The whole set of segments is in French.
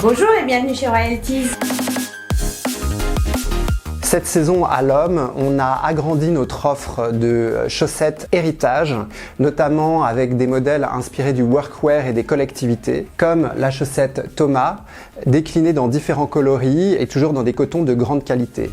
Bonjour et bienvenue chez Royalties. Cette saison à l'homme, on a agrandi notre offre de chaussettes héritage, notamment avec des modèles inspirés du workwear et des collectivités, comme la chaussette Thomas, déclinée dans différents coloris et toujours dans des cotons de grande qualité.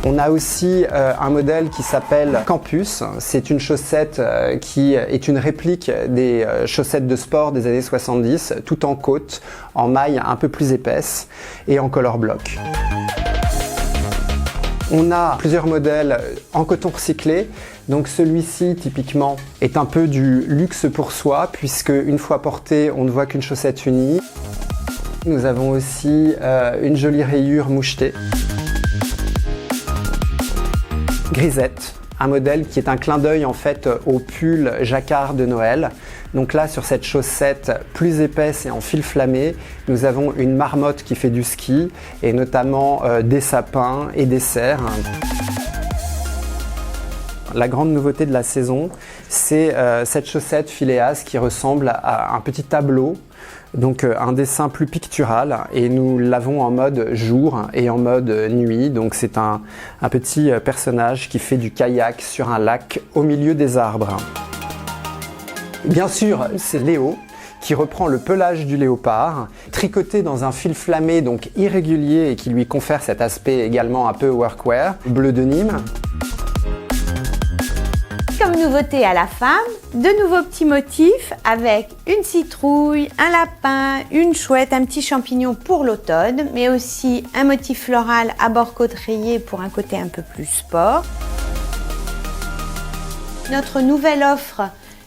On a aussi un modèle qui s'appelle Campus. C'est une chaussette qui est une réplique des chaussettes de sport des années 70, tout en côte, en maille un peu plus épaisse et en color block. On a plusieurs modèles en coton recyclé. Donc celui-ci, typiquement, est un peu du luxe pour soi, puisque une fois porté, on ne voit qu'une chaussette unie. Nous avons aussi une jolie rayure mouchetée. Grisette, un modèle qui est un clin d'œil en fait au pull jacquard de Noël. Donc là, sur cette chaussette plus épaisse et en fil flammé, nous avons une marmotte qui fait du ski et notamment des sapins et des cerfs. La grande nouveauté de la saison, c'est cette chaussette Phileas qui ressemble à un petit tableau, donc un dessin plus pictural, et nous l'avons en mode jour et en mode nuit. Donc c'est un petit personnage qui fait du kayak sur un lac au milieu des arbres. Bien sûr, c'est Léo qui reprend le pelage du léopard, tricoté dans un fil flammé donc irrégulier et qui lui confère cet aspect également un peu workwear, bleu de Nîmes. Comme nouveauté à la femme, de nouveaux petits motifs avec une citrouille, un lapin, une chouette, un petit champignon pour l'automne, mais aussi un motif floral à bord-côte rayé pour un côté un peu plus sport. Notre nouvelle offre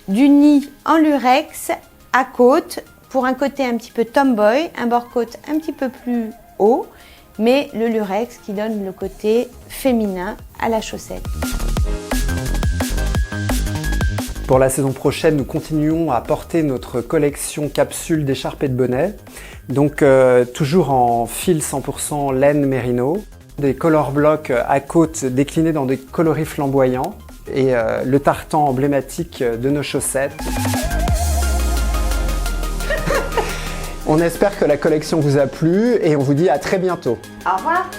du nid en lurex à côte pour un côté un petit peu tomboy, un bord-côte un petit peu plus haut, mais le lurex qui donne le côté féminin à la chaussette. Pour la saison prochaine, nous continuons à porter notre collection capsule d'écharpes et de bonnets. Donc toujours en fil 100% laine mérino, des color blocks à côte déclinés dans des coloris flamboyants et le tartan emblématique de nos chaussettes. On espère que la collection vous a plu et on vous dit à très bientôt. Au revoir.